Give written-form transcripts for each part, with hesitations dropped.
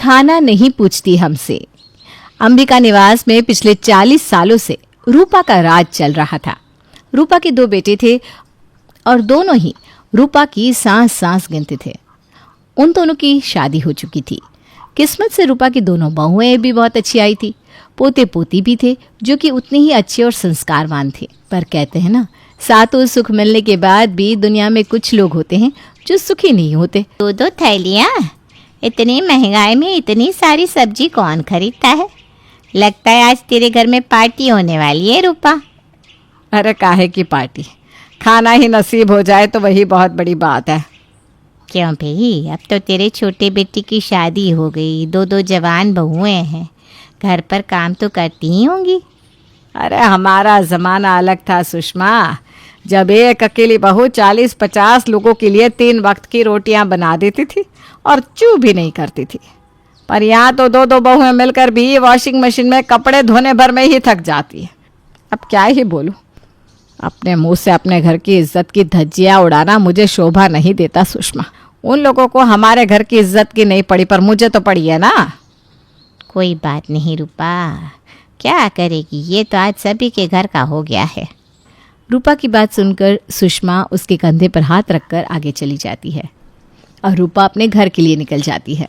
खाना नहीं पूछती हमसे। अंबिका निवास में पिछले 40 सालों से रूपा का राज चल रहा था। रूपा के 2 बेटे थे और दोनों ही रूपा की सांस सांस गिनते थे। उन दोनों की शादी हो चुकी थी। किस्मत से रूपा की दोनों बहुएं भी बहुत अच्छी आई थी। पोते पोती भी थे जो कि उतने ही अच्छे और संस्कारवान थे। पर कहते हैं ना, सातों सुख मिलने के बाद भी दुनिया में कुछ लोग होते हैं जो सुखी नहीं होते। 2 थैलियाँ? इतनी महंगाई में इतनी सारी सब्जी कौन खरीदता है? लगता है आज तेरे घर में पार्टी होने वाली है रूपा। अरे काहे की पार्टी, खाना ही नसीब हो जाए तो वही बहुत बड़ी बात है। क्यों भाई, अब तो तेरे छोटे बेटी की शादी हो गई, 2 जवान बहुएं हैं, घर पर काम तो करती ही होंगी। अरे हमारा ज़माना अलग था सुषमा, जब एक अकेली बहू 40-50 लोगों के लिए 3 वक्त की रोटियां बना देती थी और चू भी नहीं करती थी। पर यहाँ तो 2 बहुएं मिलकर भी वॉशिंग मशीन में कपड़े धोने भर में ही थक जाती है। अब क्या ही बोलूं, अपने मुंह से अपने घर की इज्जत की धज्जियाँ उड़ाना मुझे शोभा नहीं देता सुषमा। उन लोगों को हमारे घर की इज्जत की नहीं पड़ी, पर मुझे तो पड़ी है ना। कोई बात नहीं रूपा, क्या करेगी, ये तो आज सभी के घर का हो गया है। रूपा की बात सुनकर सुषमा उसके कंधे पर हाथ रखकर आगे चली जाती है और रूपा अपने घर के लिए निकल जाती है।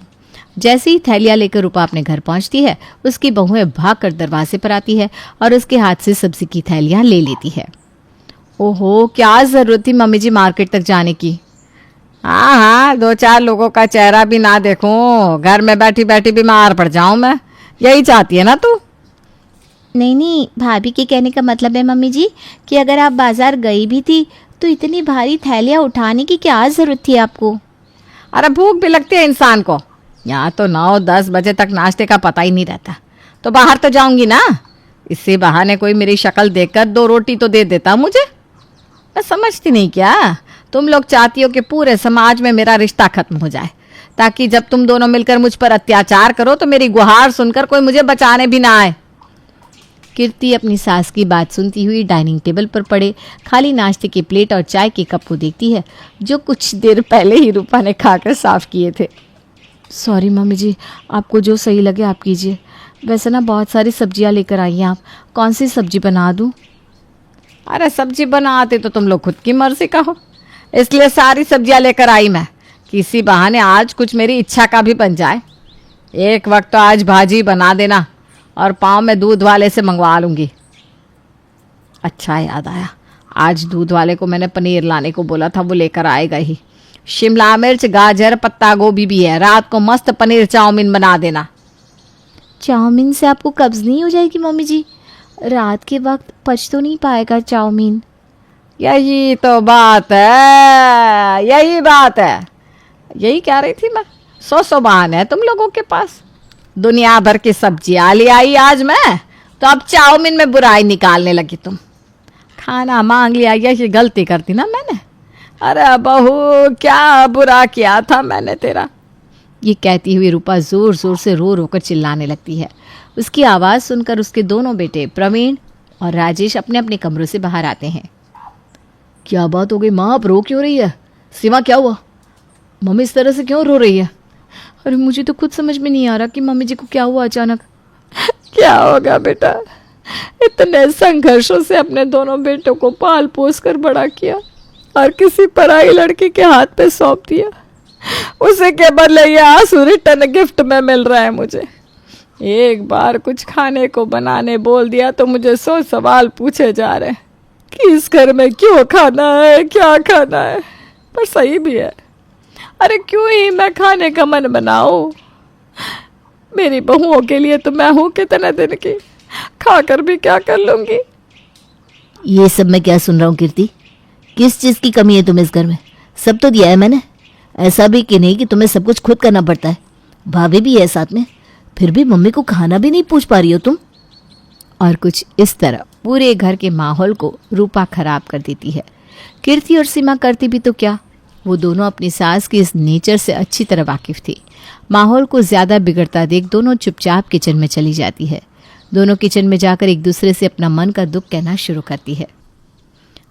जैसे ही थैलियाँ लेकर रूपा अपने घर पहुंचती है, उसकी बहुएं भागकर दरवाजे पर आती है और उसके हाथ से सब्जी की थैलियाँ ले लेती है। ओहो, क्या ज़रूरत थी मम्मी जी मार्केट तक जाने की। हाँ, 2-4 लोगों का चेहरा भी ना देखूं, घर में बैठी बैठी बीमार पड़ जाऊं मैं, यही चाहती है ना तू? नहीं, भाभी के कहने का मतलब है मम्मी जी कि अगर आप बाजार गई भी थी तो इतनी भारी थैलियाँ उठाने की क्या ज़रूरत थी आपको? अरे भूख भी लगती है इंसान को, यहाँ तो 9-10 बजे तक नाश्ते का पता ही नहीं रहता, तो बाहर तो जाऊंगी ना। इसी बहाने कोई मेरी शक्ल देखकर 2 रोटी तो दे देता मुझे। मैं समझती नहीं क्या, तुम लोग चाहती हो कि पूरे समाज में मेरा रिश्ता खत्म हो जाए, ताकि जब तुम दोनों मिलकर मुझ पर अत्याचार करो तो मेरी गुहार सुनकर कोई मुझे बचाने भी ना आए। कीर्ति अपनी सास की बात सुनती हुई डाइनिंग टेबल पर पड़े खाली नाश्ते की प्लेट और चाय के कप को देखती है, जो कुछ देर पहले ही रूपा ने खाकर साफ किए थे। सॉरी मम्मी जी, आपको जो सही लगे आप कीजिए। वैसे ना बहुत सारी सब्जियां लेकर आई हैं आप, कौन सी सब्जी बना दूं? अरे सब्जी बनाते तो तुम लोग खुद की मर्जी का हो, इसलिए सारी सब्जियां लेकर आई मैं, किसी बहाने आज कुछ मेरी इच्छा का भी बन जाए। एक वक्त तो आज भाजी बना देना और पाँव में दूध वाले से मंगवा लूँगी। अच्छा याद आया, आज दूध वाले को मैंने पनीर लाने को बोला था, वो लेकर आएगा ही। शिमला मिर्च, गाजर, पत्ता गोभी भी है, रात को मस्त पनीर चाउमीन बना देना। चाउमीन से आपको कब्ज़ नहीं हो जाएगी मम्मी जी? रात के वक्त पच तो नहीं पाएगा चाउमीन। यही तो बात है, यही बात है, यही कह रही थी मैं। 100 बहाने है तुम लोगों के पास, दुनिया भर की सब्जियां ले आई आज मैं, तो अब चाउमीन में बुराई निकालने लगी तुम। खाना मांग लिया, यही गलती करती ना मैंने। अरे बहू, क्या बुरा किया था मैंने तेरा। ये कहती हुई रूपा जोर जोर से रो रो कर चिल्लाने लगती है। उसकी आवाज़ सुनकर उसके दोनों बेटे प्रवीण और राजेश अपने अपने कमरों से बाहर आते हैं। क्या बात हो गई माँ, आप रो क्यों रही है? सीमा क्या हुआ, मम्मी इस तरह से क्यों रो रही है? अरे मुझे तो खुद समझ में नहीं आ रहा कि मम्मी जी को क्या हुआ अचानक। क्या होगा बेटा, इतने संघर्षों से अपने दोनों बेटों को पाल पोस कर बड़ा किया और किसी पराई लड़की के हाथ पे सौंप दिया, उसे के बदले ये आंसू रिटर्न गिफ्ट में मिल रहा है मुझे। एक बार कुछ खाने को बनाने बोल दिया तो मुझे 100 सवाल पूछे जा रहे हैं कि इस घर में क्यों खाना है, क्या खाना है। पर सही भी है, अरे क्यों ही मैं खाने का मन बनाऊं, मेरी बहुओं के लिए तो मैं हूँ कितने दिन की, खाकर भी क्या कर लूंगी। ये सब मैं क्या सुन रहा हूँ कीर्ति, किस चीज़ की कमी है तुम्हें इस घर में? सब तो दिया है मैंने, ऐसा भी कि नहीं कि तुम्हें सब कुछ खुद करना पड़ता है, भाभी भी है साथ में, फिर भी मम्मी को खाना भी नहीं पूछ पा रही हो तुम। और कुछ इस तरह पूरे घर के माहौल को रूपा खराब कर देती है। कीर्ति और सीमा करती भी तो क्या, वो दोनों अपनी सास की इस नेचर से अच्छी तरह वाकिफ थी। माहौल को ज़्यादा बिगड़ता देख दोनों चुपचाप किचन में चली जाती है। दोनों किचन में जाकर एक दूसरे से अपना मन का दुख कहना शुरू करती है।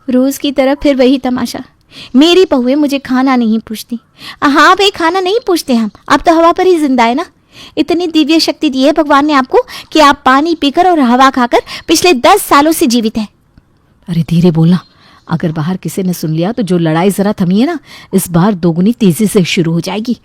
रोज़ की तरह फिर वही तमाशा, मेरी बहुएं मुझे खाना नहीं पूछती। हाँ भाई, खाना नहीं पूछते हम, अब तो हवा पर ही जिंदा है ना। इतनी दिव्य शक्ति दी है भगवान ने आपको कि आप पानी पीकर और हवा खाकर पिछले 10 सालों से जीवित हैं। अरे धीरे बोलना, अगर बाहर किसी ने सुन लिया तो जो लड़ाई जरा थमी है ना, इस बार दोगुनी तेजी से शुरू हो जाएगी।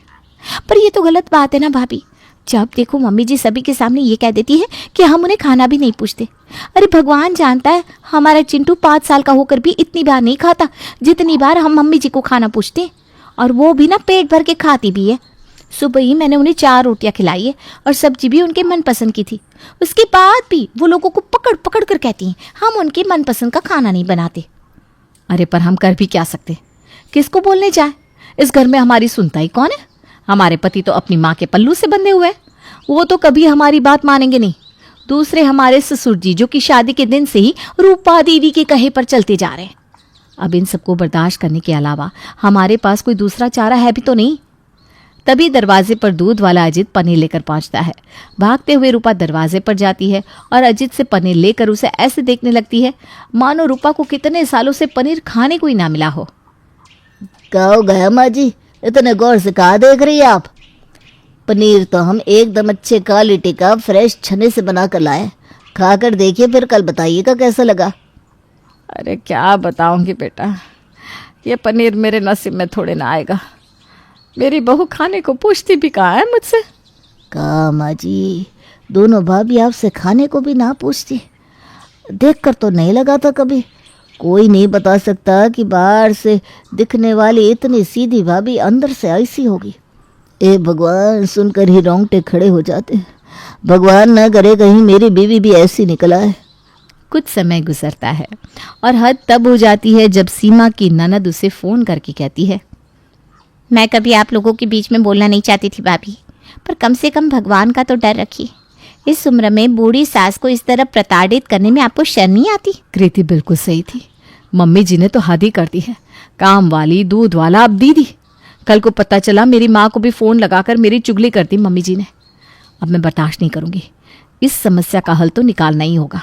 पर ये तो गलत बात है ना भाभी, जब देखो मम्मी जी सभी के सामने ये कह देती है कि हम उन्हें खाना भी नहीं पूछते। अरे भगवान जानता है हमारा चिंटू 5 साल का होकर भी इतनी बार नहीं खाता जितनी बार हम मम्मी जी को खाना पूछते हैं, और वो भी ना पेट भर के खाती भी है। सुबह ही मैंने उन्हें 4 रोटियां खिलाई है और सब्जी भी उनके मनपसंद की थी। उसके बाद भी वो लोगों को पकड़ पकड़ कर कहती हैं हम उनके मनपसंद का खाना नहीं बनाते। अरे पर हम कर भी क्या सकते, किसको बोलने जाए? इस घर में हमारी सुनता ही कौन है? हमारे पति तो अपनी माँ के पल्लू से बंधे हुए हैं, वो तो कभी हमारी बात मानेंगे नहीं। दूसरे हमारे ससुर जी जो कि शादी के दिन से ही रूपा दीदी के कहे पर चलते जा रहे हैं। अब इन सबको बर्दाश्त करने के अलावा हमारे पास कोई दूसरा चारा है भी तो नहीं। तभी दरवाजे पर दूध वाला अजित पनीर लेकर पहुंचता है। भागते हुए रूपा दरवाजे पर जाती है और अजित से पनीर लेकर उसे ऐसे देखने लगती है मानो रूपा को कितने सालों से पनीर खाने को ही ना मिला हो। क्या हो गया माँ जी, इतने गौर से कहा देख रही है आप? पनीर तो हम एकदम अच्छे क्वालिटी का फ्रेश छने से बना कर लाए, खाकर देखिए फिर कल बताइएगा कैसा लगा। अरे क्या बताऊंगी बेटा, ये पनीर मेरे नसीब में थोड़े ना आएगा। मेरी बहू खाने को पूछती भी कहाँ है मुझसे। कहा माँ जी, दोनों भाभी आपसे खाने को भी ना पूछती। देखकर तो नहीं लगा था कभी। कोई नहीं बता सकता कि बाहर से दिखने वाली इतनी सीधी भाभी अंदर से ऐसी होगी। ए भगवान, सुनकर ही रोंगटे खड़े हो जाते। भगवान न करे कहीं मेरी बीवी भी ऐसी निकल आए। कुछ समय गुजरता है और हद तब हो जाती है जब सीमा की ननद उसे फोन करके कहती है, मैं कभी आप लोगों के बीच में बोलना नहीं चाहती थी भाभी, पर कम से कम भगवान का तो डर रखिए। इस उम्र में बूढ़ी सास को इस तरह प्रताड़ित करने में आपको शर्म नहीं आती? कृति बिल्कुल सही थी। मम्मी जी ने तो हद ही कर दी है। काम वाली, दूध वाला, अब दीदी। कल को पता चला मेरी माँ को भी फोन लगाकर मेरी चुगली कर दी मम्मी जी ने। अब मैं बर्दाश्त नहीं करूंगी, इस समस्या का हल तो निकालना ही होगा।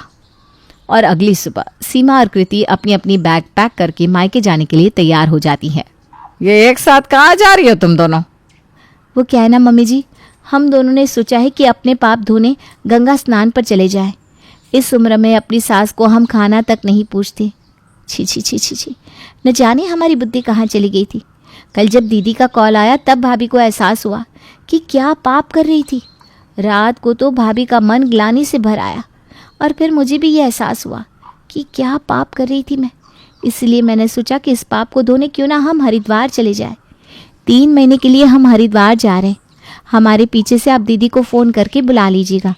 और अगली सुबह सीमा और कृति अपनी अपनी बैग पैक करके मायके जाने के लिए तैयार हो जाती हैं। ये एक साथ कहाँ जा रही हो तुम दोनों? वो क्या है ना मम्मी जी, हम दोनों ने सोचा है कि अपने पाप धोने गंगा स्नान पर चले जाएं। इस उम्र में अपनी सास को हम खाना तक नहीं पूछते। छी छी छी छी छी, न जाने हमारी बुद्धि कहाँ चली गई थी। कल जब दीदी का कॉल आया तब भाभी को एहसास हुआ कि क्या पाप कर रही थी। रात को तो भाभी का मन ग्लानि से भर आया और फिर मुझे भी ये एहसास हुआ कि क्या पाप कर रही थी मैं। इसलिए मैंने सोचा कि इस पाप को धोने क्यों ना हम हरिद्वार चले जाएं। 3 महीने के लिए हम हरिद्वार जा रहे हैं। हमारे पीछे से आप दीदी को फ़ोन करके बुला लीजिएगा।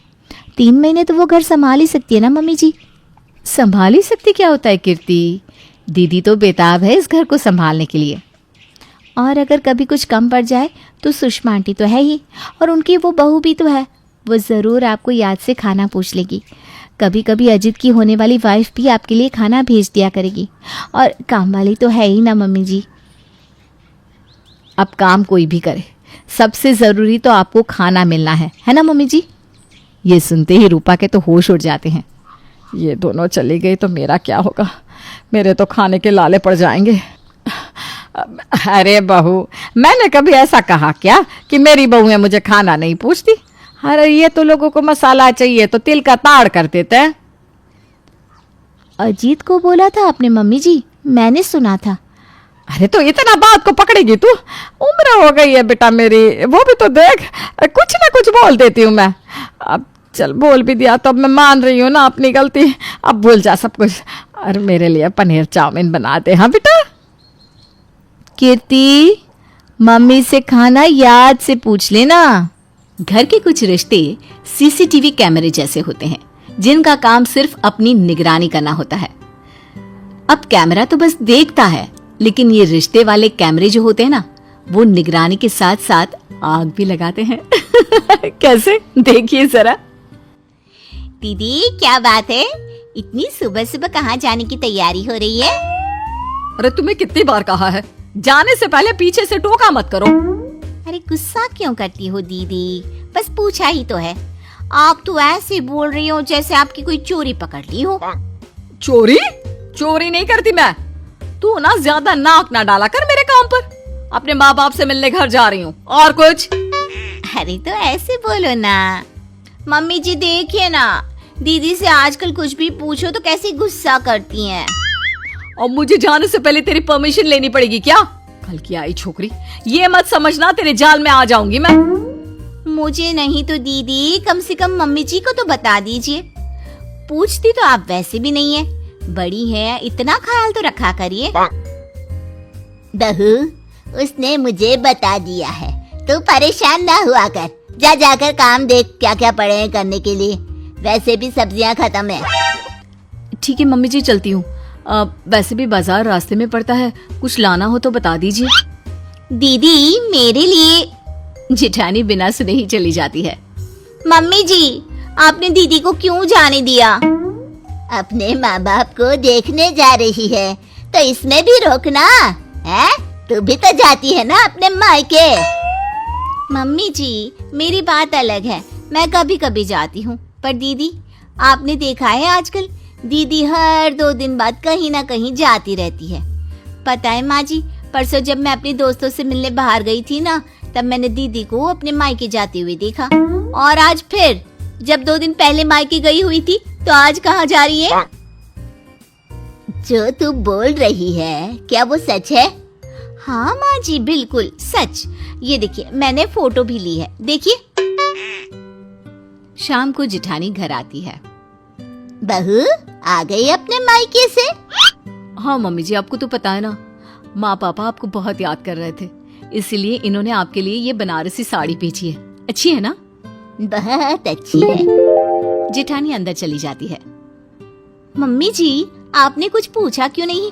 3 महीने तो वो घर संभाल ही सकती है ना मम्मी जी। संभाल ही सकती क्या होता है कीर्ति? दीदी तो बेताब है इस घर को संभालने के लिए। और अगर कभी कुछ कम पड़ जाए तो सुषमा आंटी तो है ही, और उनकी वो बहू भी तो है। वो ज़रूर आपको याद से खाना पूछ लेगी। कभी कभी अजित की होने वाली वाइफ भी आपके लिए खाना भेज दिया करेगी। और काम वाली तो है ही ना मम्मी जी। अब काम कोई भी करे, सबसे ज़रूरी तो आपको खाना मिलना है ना मम्मी जी? ये सुनते ही रूपा के तो होश उड़ जाते हैं। ये दोनों चली गई तो मेरा क्या होगा? मेरे तो खाने के लाले पड़ जाएंगे। अरे बहू, मैंने कभी ऐसा कहा क्या कि मेरी बहुएं मुझे खाना नहीं पूछती? अरे ये तो लोगों को मसाला चाहिए तो तिल का ताड़ कर देते हैं। अजीत को बोला था आपने मम्मी जी? मैंने सुना था। अरे तो इतना बात को पकड़ेगी तू? उम्र हो गई है बेटा मेरी, वो भी तो देख, कुछ ना कुछ बोल देती हूँ मैं। अब चल बोल भी दिया तो अब मैं मान रही हूँ ना अपनी गलती। अब भूल जा सब कुछ। और मेरे लिए पनीर चाउमीन बना दे। हाँ बेटा। कीर्ति, मम्मी से खाना याद से पूछ लेना। घर के कुछ रिश्ते सीसीटीवी कैमरे जैसे होते हैं जिनका काम सिर्फ अपनी निगरानी करना होता है। अब कैमरा तो बस देखता है, लेकिन ये रिश्ते वाले कैमरे जो होते हैं ना, वो निगरानी के साथ साथ आग भी लगाते हैं। कैसे? देखिए जरा। दीदी क्या बात है, इतनी सुबह सुबह कहाँ जाने की तैयारी हो रही है? अरे तुम्हें कितनी बार कहा है, जाने से पहले पीछे से टोका मत करो। अरे गुस्सा क्यों करती हो दीदी, बस पूछा ही तो है। आप तो ऐसे बोल रही हो जैसे आपकी कोई चोरी पकड़ ली हो। चोरी? चोरी नहीं करती मैं। तू ना ज्यादा नाक ना डाला कर मेरे काम पर। अपने माँ बाप से मिलने घर जा रही हूँ। और कुछ? अरे तो ऐसे बोलो ना। मम्मी जी देखिए ना, दीदी से आजकल कुछ भी पूछो तो कैसे गुस्सा करती हैं। और मुझे जाने से पहले तेरी परमिशन लेनी पड़ेगी क्या? कल की आई छोकरी, ये मत समझना तेरे जाल में आ जाऊंगी मैं। मुझे नहीं तो दीदी कम से कम मम्मी जी को तो बता दीजिए। पूछती तो आप वैसे भी नहीं है, बड़ी है, इतना ख्याल तो रखा करिए। बहू, उसने मुझे बता दिया है, तू परेशान ना हुआ कर। जा जाकर काम देख, क्या क्या पड़े हैं करने के लिए। वैसे भी सब्जियां खत्म है। ठीक है मम्मी जी, चलती हूँ। वैसे भी बाजार रास्ते में पड़ता है, कुछ लाना हो तो बता दीजिए। दीदी मेरे लिए। जेठानी बिना सुने ही चली जाती है। मम्मी जी, आपने दीदी को क्यों जाने दिया? अपने माँ बाप को देखने जा रही है तो इसमें भी रोकना है? तू भी तो जाती है ना अपने मायके। मम्मी जी, मेरी बात अलग है, मैं कभी कभी जाती हूँ, पर दीदी आपने देखा है आजकल दीदी हर 2 दिन बाद कहीं ना कहीं जाती रहती है। पता है माँ जी, परसों जब मैं अपनी दोस्तों से मिलने बाहर गई थी ना, तब मैंने दीदी को अपने मायके जाते हुए देखा। और आज फिर जब 2 दिन पहले मायके गई हुई थी, तो आज कहाँ जा रही है? जो तू बोल रही है क्या वो सच है? हाँ माँ जी, बिल्कुल सच। ये देखिए, मैंने फोटो भी ली है, देखिए। शाम को जेठानी घर आती है। बहू आ गई अपने मायके से? हाँ मम्मी जी, आपको तो पता है ना, माँ पापा आपको बहुत याद कर रहे थे, इसीलिए इन्होंने आपके लिए ये बनारसी साड़ी भेजी है। अच्छी है ना? बहुत अच्छी है। जेठानी अंदर चली जाती है। मम्मी जी, आपने कुछ पूछा क्यों नहीं?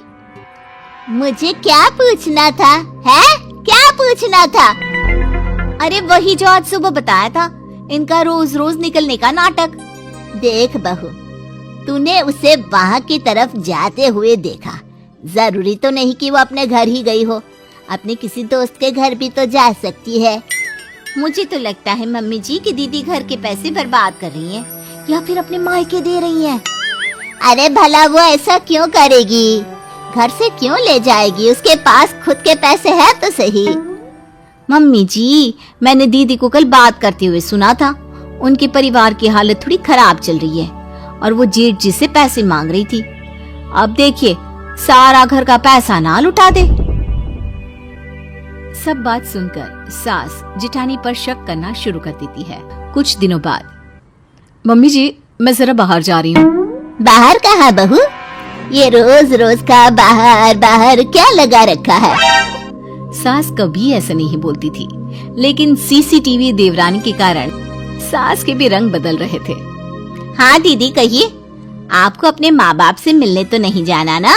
मुझे क्या पूछना था? है क्या पूछना था? अरे वही जो आज सुबह बताया था, इनका रोज रोज निकलने का नाटक। देख बहू, तूने उसे वहाँ की तरफ जाते हुए देखा, जरूरी तो नहीं कि वो अपने घर ही गई हो, अपने किसी दोस्त के घर भी तो जा सकती है। मुझे तो लगता है मम्मी जी कि दीदी घर के पैसे बर्बाद कर रही हैं, या फिर अपने मायके दे रही हैं। अरे भला वो ऐसा क्यों करेगी? घर से क्यों ले जाएगी? उसके पास खुद के पैसे हैं तो सही। मम्मी जी, मैंने दीदी को कल बात करते हुए सुना था, उनके परिवार की हालत थोड़ी खराब चल रही है और वो जेठ जी से पैसे मांग रही थी। अब देखिए, सारा घर का पैसा ना लुटा दे। सब बात सुनकर सास जेठानी पर शक करना शुरू कर देती है। कुछ दिनों बाद, मम्मी जी मैं जरा बाहर जा रही हूँ। बाहर कहाँ बहू? ये रोज रोज का बाहर बाहर क्या लगा रखा है? सास कभी ऐसा नहीं बोलती थी, लेकिन सीसीटीवी देवरानी के कारण सास के भी रंग बदल रहे थे। हाँ दीदी कहिए, आपको अपने माँ बाप से मिलने तो नहीं जाना ना?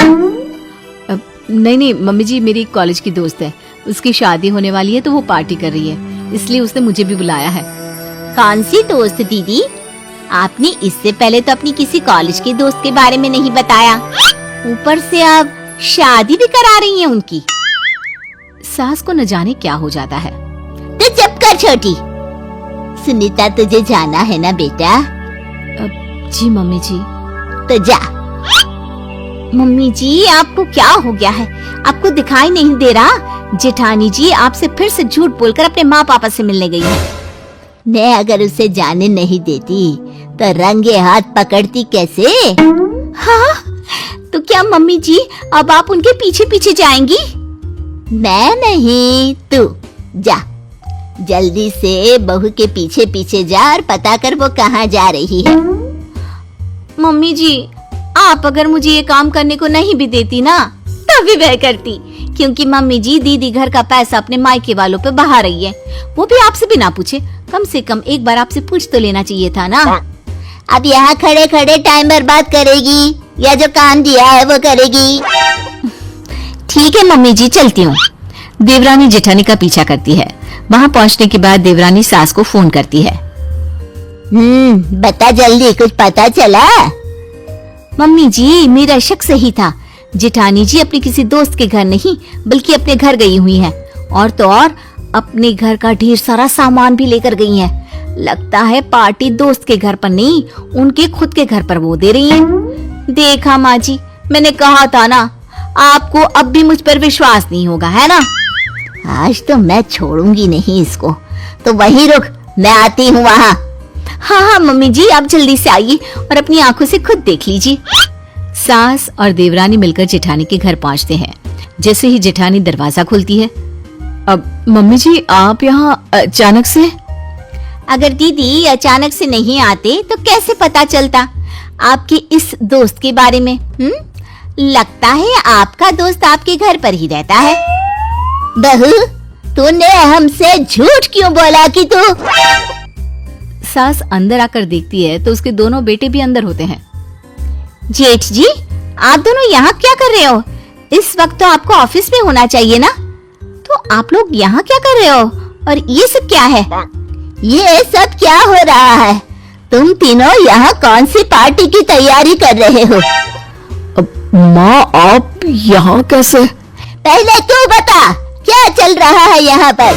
नहीं मम्मी जी, मेरी एक कॉलेज की दोस्त है, उसकी शादी होने वाली है तो वो पार्टी कर रही है, इसलिए उसने मुझे भी बुलाया है। कौन सी दोस्त दीदी? आपने इससे पहले तो अपनी किसी कॉलेज के दोस्त के बारे में नहीं बताया, ऊपर से अब शादी भी करा रही हैं उनकी। सास को न जाने क्या हो जाता है। तो चुप कर छोटी। सुनीता तुझे जाना है ना बेटा? जी मम्मी जी। तो जा। मम्मी जी, आपको क्या हो गया है? आपको दिखाई नहीं दे रहा? जेठानी जी आपसे फिर से झूठ बोलकर अपने माँ पापा से मिलने गई है। मैं अगर उसे जाने नहीं देती तो रंगे हाथ पकड़ती कैसे? हाँ, तो क्या मम्मी जी अब आप उनके पीछे पीछे जाएंगी? मैं नहीं, तू जा। जल्दी से बहू के पीछे पीछे जा और पता कर वो कहाँ जा रही है। मम्मी जी, आप अगर मुझे ये काम करने को नहीं भी देती ना, तभी वह करती, क्योंकि मम्मी जी दीदी घर का पैसा अपने मायके वालों पे बहा रही है, वो भी आपसे बिना पूछे। कम से कम एक बार आपसे पूछ तो लेना चाहिए था ना। अब यहाँ खड़े खड़े टाइम बर्बाद करेगी या जो काम दिया है वो करेगी? ठीक है मम्मी जी, चलती हूँ। देवरानी जेठानी का पीछा करती है। वहाँ पहुँचने के बाद देवरानी सास को फोन करती है। बता जल्दी, कुछ पता चला? मम्मी जी, मेरा शक सही था, जेठानी जी अपने किसी दोस्त के घर नहीं बल्कि अपने घर गई हुई हैं, और तो और अपने घर का ढेर सारा सामान भी लेकर गई हैं। लगता है पार्टी दोस्त के घर पर नहीं, उनके खुद के घर पर वो दे रही हैं। देखा माँ जी, मैंने कहा था ना, आपको अब भी मुझ पर विश्वास नहीं होगा, है ना? आज तो मैं छोड़ूंगी नहीं इसको, तो वहीं रुक, मैं आती हूँ वहाँ। हाँ हाँ मम्मी जी, आप जल्दी से आइए और अपनी आंखों से खुद देख लीजिए। सास और देवरानी मिलकर जेठानी के घर पहुंचते हैं। जैसे ही जेठानी दरवाजा खोलती है, अब मम्मी जी आप यहाँ अचानक से? अगर दीदी अचानक से नहीं आते तो कैसे पता चलता आपके इस दोस्त के बारे में? लगता है आपका दोस्त आपके घर पर ही रहता है। बहू, तूने हमसे झूठ क्यों बोला कि तू? सास अंदर आकर देखती है तो उसके दोनों बेटे भी अंदर होते हैं। जेठ जी, आप दोनों यहाँ क्या कर रहे हो? इस वक्त तो आपको ऑफिस में होना चाहिए ना, तो आप लोग यहाँ क्या कर रहे हो? और ये सब क्या है? ये सब क्या हो रहा है? तुम तीनों यहाँ कौन सी पार्टी की तैयारी कर रहे हो? माँ आप यहाँ कैसे? पहले तू बता, क्या चल रहा है यहाँ पर?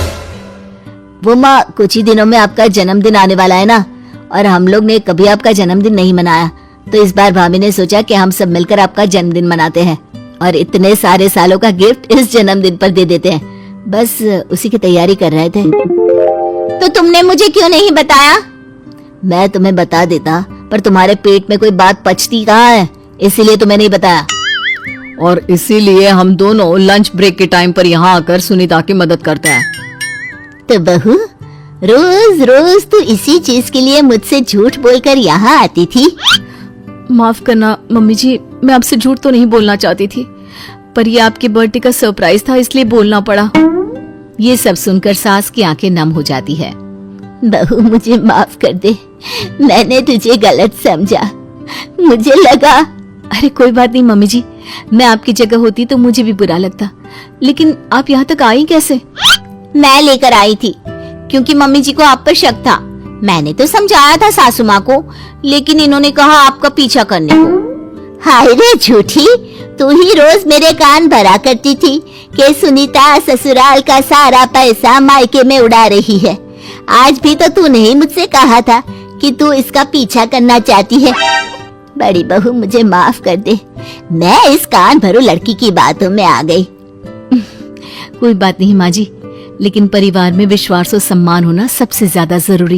वो माँ, कुछ ही दिनों में आपका जन्मदिन आने वाला है ना, और हम लोग ने कभी आपका जन्मदिन नहीं मनाया, तो इस बार भाभी ने सोचा कि हम सब मिलकर आपका जन्मदिन मनाते हैं और इतने सारे सालों का गिफ्ट इस जन्मदिन पर दे देते हैं। बस उसी की तैयारी कर रहे थे। तो तुमने मुझे क्यों नहीं बताया? मैं तुम्हें बता देता, पर तुम्हारे पेट में कोई बात पचती कहाँ है, इसीलिए तुम्हें नहीं बताया। और इसीलिए हम दोनों लंच ब्रेक के टाइम पर यहाँ आकर सुनीता की मदद करते हैं। तो बहू, रोज रोज तू इसी चीज के लिए मुझसे झूठ बोलकर यहाँ आती थी? माफ करना मम्मी जी, मैं आपसे झूठ तो नहीं बोलना चाहती थी, पर ये आपके बर्थडे का सरप्राइज था इसलिए बोलना पड़ा। ये सब सुनकर सास की आंखें नम हो जाती है। बहू, मुझे माफ कर दे, मैंने तुझे गलत समझा, मुझे लगा। अरे कोई बात नहीं मम्मी जी, मैं आपकी जगह होती तो मुझे भी बुरा लगता, लेकिन आप यहाँ तक आई कैसे? मैं लेकर आई थी, क्योंकि मम्मी जी को आप पर शक था। मैंने तो समझाया था सासू माँ को, लेकिन इन्होंने कहा आपका पीछा करने को। हाय रे झूठी, तू ही रोज मेरे कान भरा करती थी कि सुनीता ससुराल का सारा पैसा मायके में उड़ा रही है। आज भी तो तूने ही मुझसे कहा था कि तू इसका पीछा करना चाहती है। बड़ी बहू, मुझे माफ कर दे, मैं इस कान भरू लड़की की बातों में आ गई। कोई बात नहीं माँ जी, लेकिन परिवार में विश्वास और सम्मान होना सबसे ज्यादा जरूरी है।